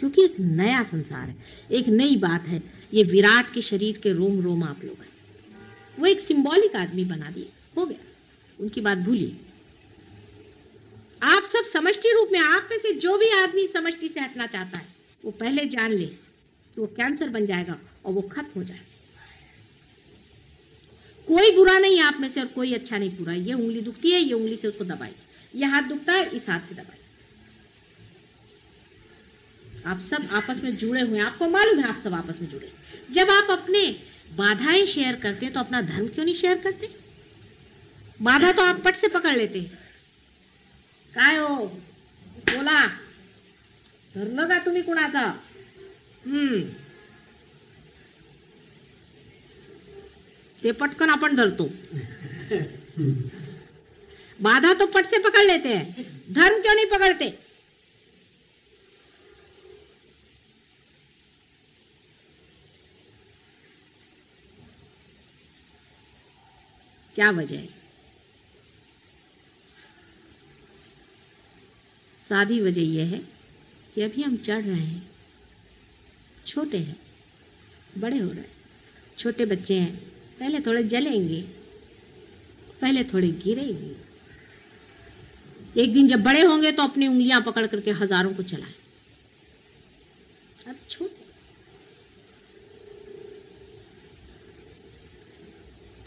क्योंकि एक नया संसार है, एक नई बात है। ये विराट के शरीर के रोम रोम आप लोग हैं। वो एक सिंबॉलिक आदमी बना दिए, हो गया, उनकी बात भूलिए। आप सब समष्टि रूप में, आप में से जो भी आदमी समष्टि से हटना चाहता है वो पहले जान ले कि वो कैंसर बन जाएगा और वो खत्म हो जाएगा। कोई बुरा नहीं आप में से और कोई अच्छा नहीं पूरा। ये उंगली दुखती है, ये उंगली से उसको दबाइए। ये हाथ दुखता है, इस हाथ से दबाइए। आप सब आपस में जुड़े हुए हैं, आपको मालूम है आप सब आपस में जुड़े। जब आप अपने बाधाएं शेयर करते हैं तो अपना धर्म क्यों नहीं शेयर करते? बाधा तो आप पट से पकड़ लेते हैं। काय हो बोला धरलं का तुम्ही कुणाचा? ते पटकन आपण धरतो। बाधा तो पट से पकड़ लेते हैं, धर्म क्यों नहीं पकड़ते? क्या वजह है? सादी वजह यह है कि अभी हम चढ़ रहे हैं, छोटे हैं, बड़े हो रहे हैं। छोटे बच्चे हैं, पहले थोड़े जलेंगे, पहले थोड़े गिरेंगे। एक दिन जब बड़े होंगे तो अपनी उंगलियां पकड़ करके हजारों को चलाएं। अब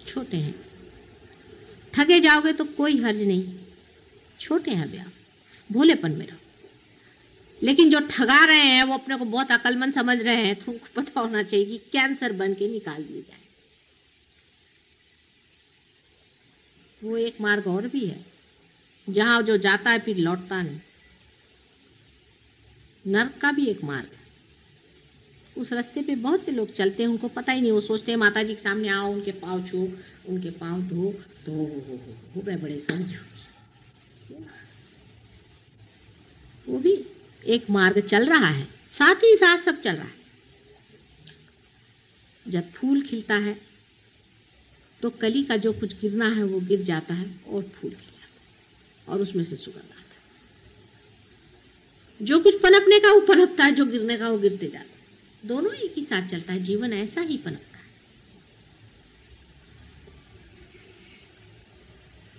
छोटे हैं, ठगे जाओगे तो कोई हर्ज नहीं। छोटे हैं अभी आप, भोलेपन में रहो। लेकिन जो ठगा रहे हैं वो अपने को बहुत अक्लमंद समझ रहे हैं। तुमको पता होना चाहिए कि कैंसर बन के निकाल दिए जाए। वो एक मार्ग और भी है जहां जो जाता है फिर लौटता नहीं। नर्क का भी एक मार्ग है। उस रास्ते पे बहुत से लोग चलते हैं, उनको पता ही नहीं। वो सोचते हैं माता जी के सामने आओ, उनके पाँव छू, उनके पाँव धो तो हो गए बड़े समझो। वो भी एक मार्ग चल रहा है, साथ ही साथ सब चल रहा है। जब फूल खिलता है तो कली का जो कुछ गिरना है वो गिर जाता है और फूल खिल जाता है और उसमें से सुगंध आता है। जो कुछ पनपने का वो पनपता है, जो गिरने का वो गिरते जाता है। दोनों एक ही साथ चलता है। जीवन ऐसा ही पनपता है।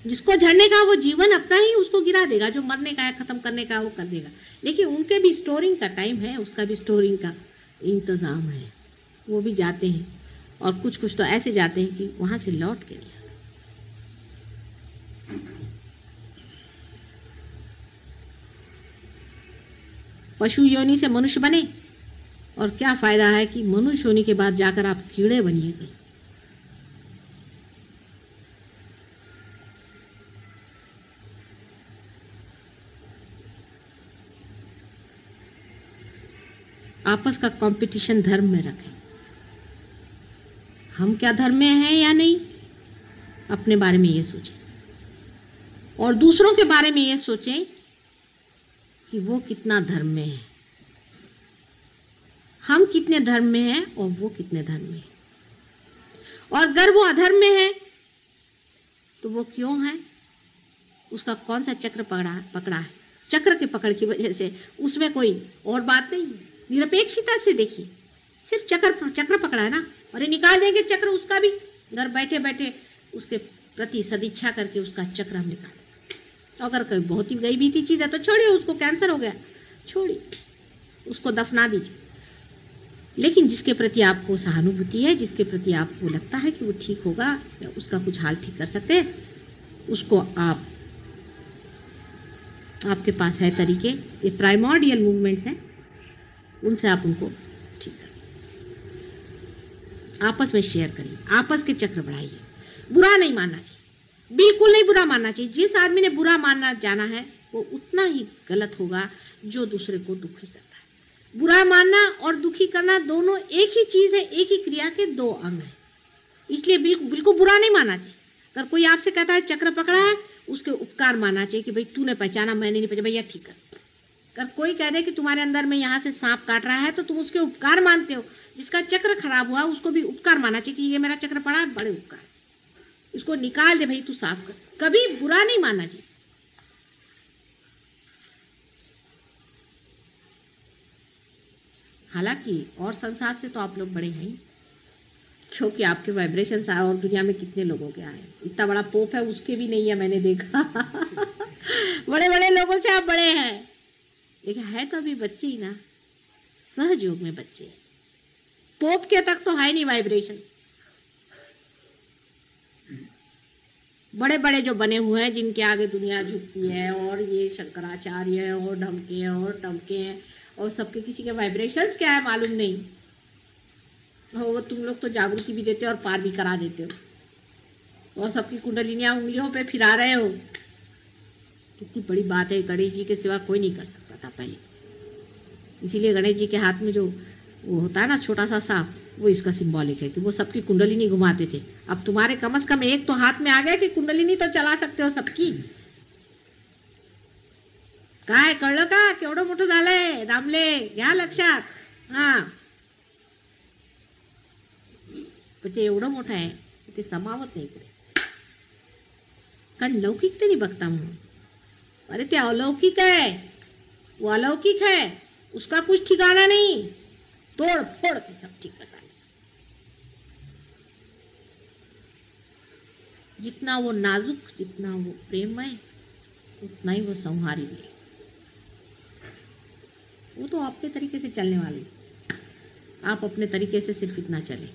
जिसको झड़ने का वो जीवन अपना ही उसको गिरा देगा, जो मरने का है, खत्म करने का वो कर देगा। लेकिन उनके भी स्टोरिंग का टाइम है, उसका भी स्टोरिंग का इंतजाम है। वो भी जाते हैं और कुछ कुछ तो ऐसे जाते हैं कि वहां से लौट के नहीं आते। पशु योनि से मनुष्य बने और क्या फायदा है कि मनुष्य होने के बाद जाकर आप कीड़े बनिएगा। आपस का कंपटीशन धर्म में रखें। हम क्या धर्म में हैं या नहीं, अपने बारे में ये सोचें और दूसरों के बारे में ये सोचें कि वो कितना धर्म में है, हम कितने धर्म में हैं और वो कितने धर्म में है। और अगर वो अधर्म में है तो वो क्यों है, उसका कौन सा चक्र पकड़ा है। चक्र के पकड़ की वजह से उसमें कोई और बात नहीं। निरपेक्षता से देखिए, सिर्फ चक्र पकड़ा है ना, और ये निकाल देंगे चक्र उसका भी। घर बैठे बैठे उसके प्रति सदिच्छा करके उसका चक्र हम निकाल देंगे। अगर कोई बहुत ही गई बीती चीज है तो छोड़िए, उसको कैंसर हो गया, छोड़िए, उसको दफना दीजिए। लेकिन जिसके प्रति आपको सहानुभूति है, जिसके प्रति आपको लगता है कि वो ठीक होगा या उसका कुछ हाल ठीक कर सकते हैं, उसको आपके पास है तरीके। ये प्राइमोर्डियल मूवमेंट्स हैं, उनसे आप उनको ठीक करिए, आपस में शेयर करिए, आपस के चक्र बढ़ाइए। बुरा नहीं मानना चाहिए, बिल्कुल नहीं बुरा मानना चाहिए। जिस आदमी ने बुरा मानना जाना है वो उतना ही गलत होगा जो दूसरे को दुखी करता है। बुरा मानना और दुखी करना दोनों एक ही चीज है, एक ही क्रिया के दो अंग हैं। इसलिए बिल्कुल बुरा नहीं मानना चाहिए। अगर कोई आपसे कहता है चक्र पकड़ा है, उसके उपकार मानना चाहिए कि भाई तूने पहचाना, मैंने नहीं पहचाना, भैया ठीक कर। अगर कोई कह दे कि तुम्हारे अंदर में यहाँ से सांप काट रहा है तो तुम उसके उपकार मानते हो। जिसका चक्र खराब हुआ उसको भी उपकार मानना चाहिए कि ये मेरा चक्र पड़ा है, बड़े उपकार, इसको निकाल दे भाई, तू साफ कर। कभी बुरा नहीं मानना चाहिए। हालांकि और संसार से तो आप लोग बड़े हैं, क्योंकि आपके वाइब्रेशंस आए और दुनिया में कितने लोगों के आए। इतना बड़ा पोप है उसके भी नहीं है, मैंने देखा। बड़े बड़े लोगों से आप बड़े हैं, लेकिन है तो अभी बच्चे ही ना, सहज योग में बच्चे। पोप के तक तो है नहीं वाइब्रेशन। बड़े बड़े जो बने हुए हैं जिनके आगे दुनिया झुकती है, और ये शंकराचार्य और ढमके और टमके हैं, और सबके किसी के वाइब्रेशंस क्या है मालूम नहीं। वो तुम लोग तो जागृति भी देते हो और पार भी करा देते हो, और सबकी कुंडलिनियां उंगलियों पे फिरा रहे हो। कितनी बड़ी बात है, गणेश जी के सिवा कोई नहीं कर सकता था पहले। इसीलिए गणेश जी के हाथ में जो वो होता है ना छोटा सा सांप, वो इसका सिंबॉलिक है कि वो सबकी कुंडलिनी घुमाते थे। अब तुम्हारे कम से कम एक तो हाथ में आ गया कि कुंडलिनी तो चला सकते हो सबकी। काय कळलं का केवढं मोठं झालंय दामले, घ्या लक्षात। हा, पण ते एवढं मोठं आहे ते समावत नाही पुढे, कारण लौकिकतेने बघता म्हणून। अरे ते अलौकिक है, वो अलौकिक है, उसका कुछ ठिकाना नहीं, तोड़ फोड़ के सब ठीक कर। जितना वो नाजुक, जितना वो प्रेममय, उतना ही वो संहारी भी है। वो तो अपने तरीके से चलने वाले, आप अपने तरीके से सिर्फ इतना चले।